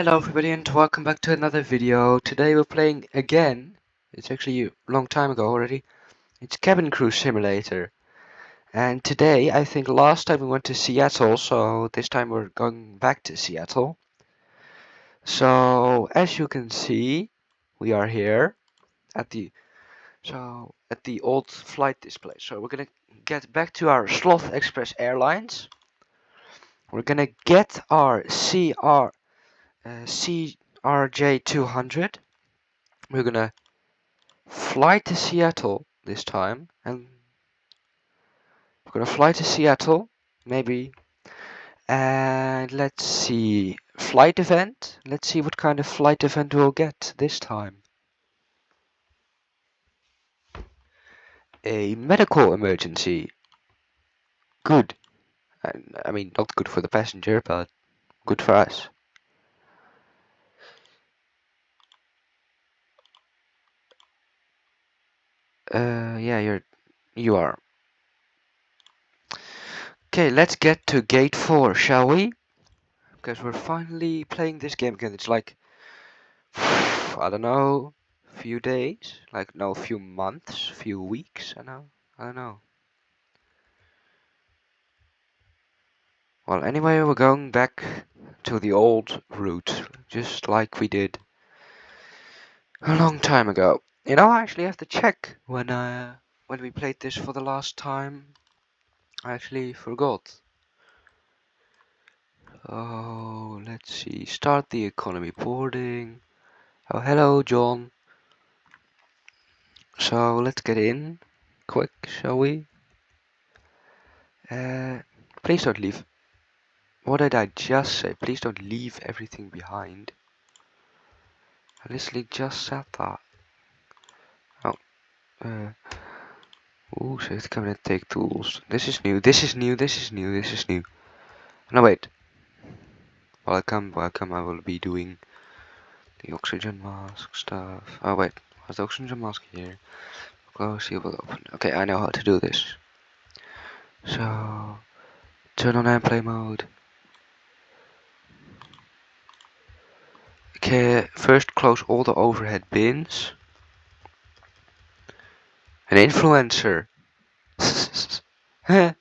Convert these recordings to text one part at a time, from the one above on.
Hello everybody and welcome back to another video. Today we're playing again. It's actually a long time ago already. It's Cabin Crew Simulator. And today, I think last time we went to Seattle, so this time we're going back to Seattle. So as you can see, we are here at the old flight display. So we're gonna get back to our Sloth Express Airlines. We're gonna get our CRJ200. We're gonna fly to Seattle this time, and we're gonna fly to Seattle, maybe, and let's see, flight event. Let's see what kind of flight event we'll get this time. A medical emergency. Good. I mean, not good for the passenger, but good for us. Yeah, you are. Okay, let's get to gate 4, shall we? Because we're finally playing this game again. It's like, I don't know, few days, like no, few months, few weeks. I don't know. Well, anyway, we're going back to the old route, just like we did a long time ago. You know, I actually have to check when we played this for the last time. I actually forgot. Oh, let's see. Start the economy boarding. Oh, hello, John. So let's get in, quick, shall we? Please don't leave. What did I just say? Please don't leave everything behind. I literally just said that. Oh, ooh, safety cabinet, take tools. This is new, this is new, this is new, this is new. No, wait. Welcome, I will be doing the oxygen mask stuff. Oh, wait. What's the oxygen mask here? Close, seal will open. Okay, I know how to do this. So, turn on airplane mode. Okay, first close all the overhead bins. An influencer.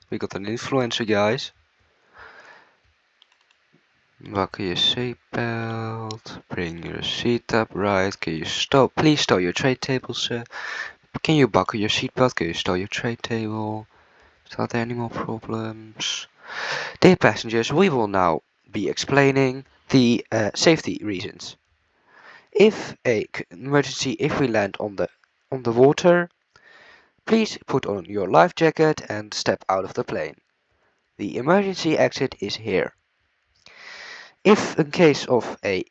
We got an influencer, guys. Buckle your seatbelt. Bring your seat up right. Can you stop? Please stow your tray table, sir. Can you buckle your seatbelt? Can you stow your tray table? Are there any more problems? Dear passengers, we will now be explaining the safety reasons. If we land on the water, please put on your life jacket and step out of the plane. The emergency exit is here. If in case of a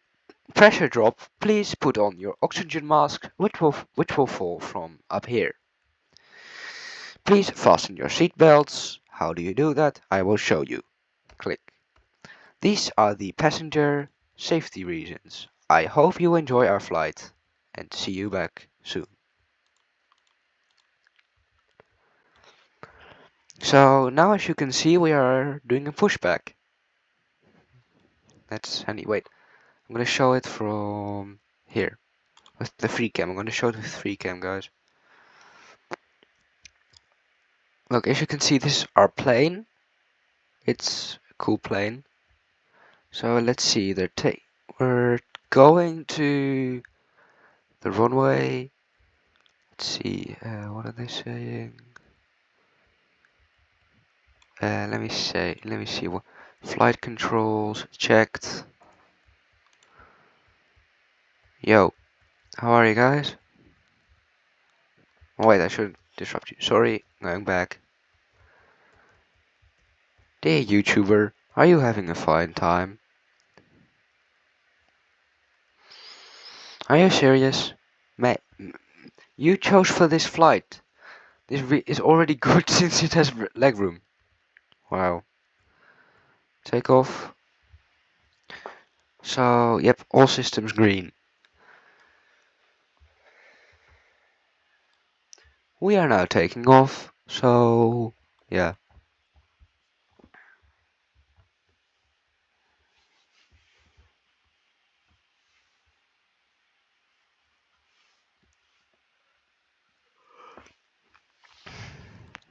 pressure drop, please put on your oxygen mask, which will fall from up here. Please fasten your seat belts. How do you do that? I will show you. Click. These are the passenger safety reasons. I hope you enjoy our flight and see you back soon. So now, as you can see, we are doing a pushback. That's handy. Wait, I'm gonna show it from here with the free cam. I'm gonna show it with free cam, guys. Look, as you can see, this is our plane. It's a cool plane. So let's see. We're going to the runway. Let's see. What are they saying? Let me see. What flight controls checked. Yo, how are you guys? Oh, wait, I shouldn't disrupt you. Sorry, going back. Dear YouTuber, are you having a fine time? Are you serious? Mate, you chose for this flight. This is already good since it has legroom. Wow. Take off. So, yep, all systems green. We are now taking off, so, yeah.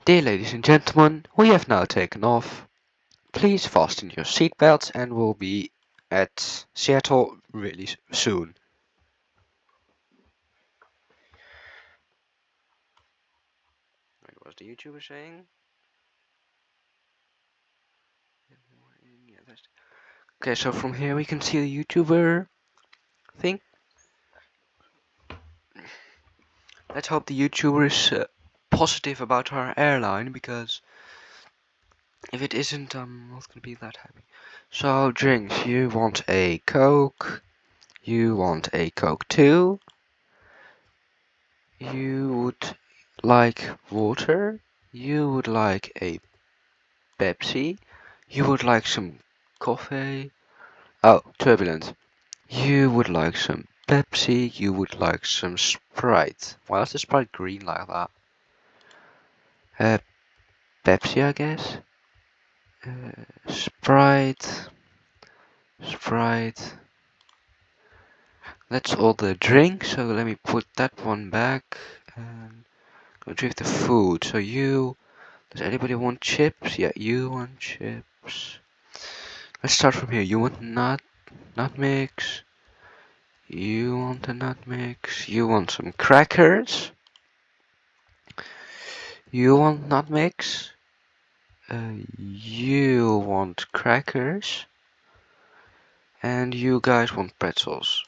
Dear ladies and gentlemen, we have now taken off. Please fasten your seatbelts and we'll be at Seattle really soon. Wait, what was the YouTuber saying? Okay, so from here we can see the YouTuber thing. Let's hope the YouTuber is positive about our airline, because if it isn't, I'm not gonna be that happy. So, drinks. You want a Coke. You want a Coke too. You would like water. You would like a Pepsi. You would like some coffee. Oh, turbulent. You would like some Pepsi. You would like some Sprite. Why is the Sprite green like that? Pepsi, I guess. Sprite. Sprite. That's all the drink, so let me put that one back and go drink the food. So does anybody want chips? Yeah, you want chips. Let's start from here. You want nutmegs? You want the nutmegs? You want some crackers? You want nutmegs? You want crackers? And you guys want pretzels.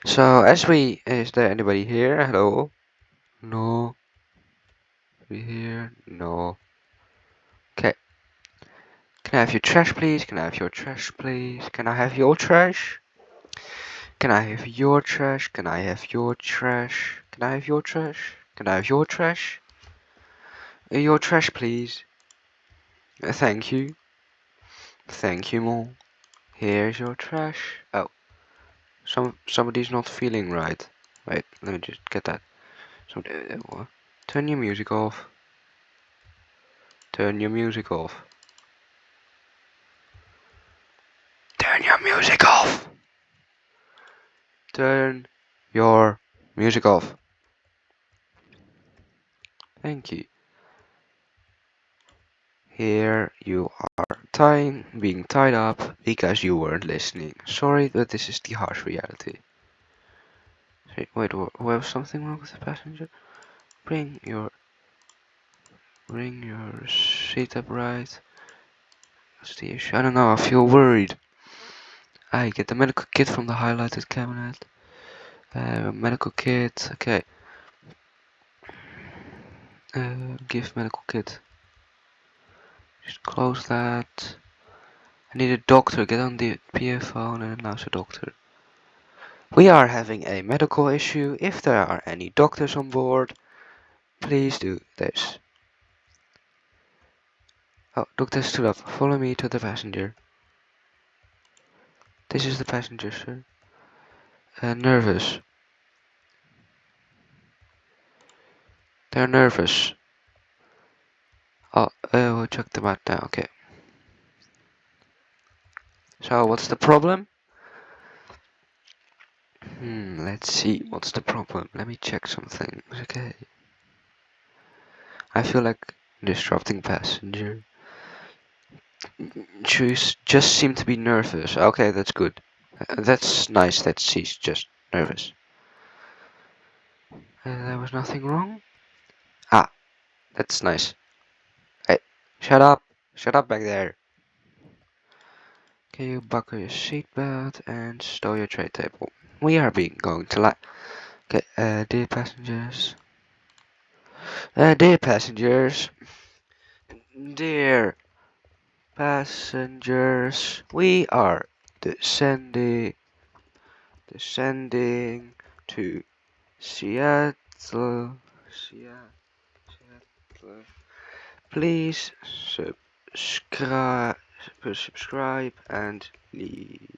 So, is there anybody here? Hello? No. We here? No. Okay. Can I have your trash, please? Can I have your trash, please? Can I have your trash? Can I have your trash? Can I have your trash? Can I have your trash? Can I have your trash? Your trash, please. Thank you. Thank you, Mole. Here's your trash. Oh, somebody's not feeling right. Wait, let me just get that. What? Turn your music off. Turn your music off. Turn your music off. Turn your music off. Thank you. Here you are being tied up because you weren't listening. Sorry, but this is the harsh reality. Wait, was something wrong with the passenger? Bring your seat up right. What's the issue? I don't know, I feel worried. I get the medical kit from the highlighted cabinet. Medical kit, okay. Give medical kit. Just close that. I need a doctor. Get on the PA phone and announce a doctor. We are having a medical issue. If there are any doctors on board, please do this. Oh, doctor stood up. Follow me to the passenger. This is the passenger, sir. Nervous. They're nervous. Oh, we'll check them out now. Okay. So, what's the problem? Let's see. What's the problem? Let me check some things. Okay. I feel like disrupting passenger. She just seemed to be nervous. Okay, that's good. That's nice that she's just nervous. There was nothing wrong? Ah, that's nice. Hey, shut up. Shut up back there. Can you buckle your seatbelt and stow your tray table? We are going to land. Okay, dear passengers. Dear passengers. Dear passengers. We are descending to Seattle. Seattle. Please subscribe and leave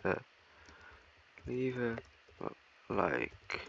a like.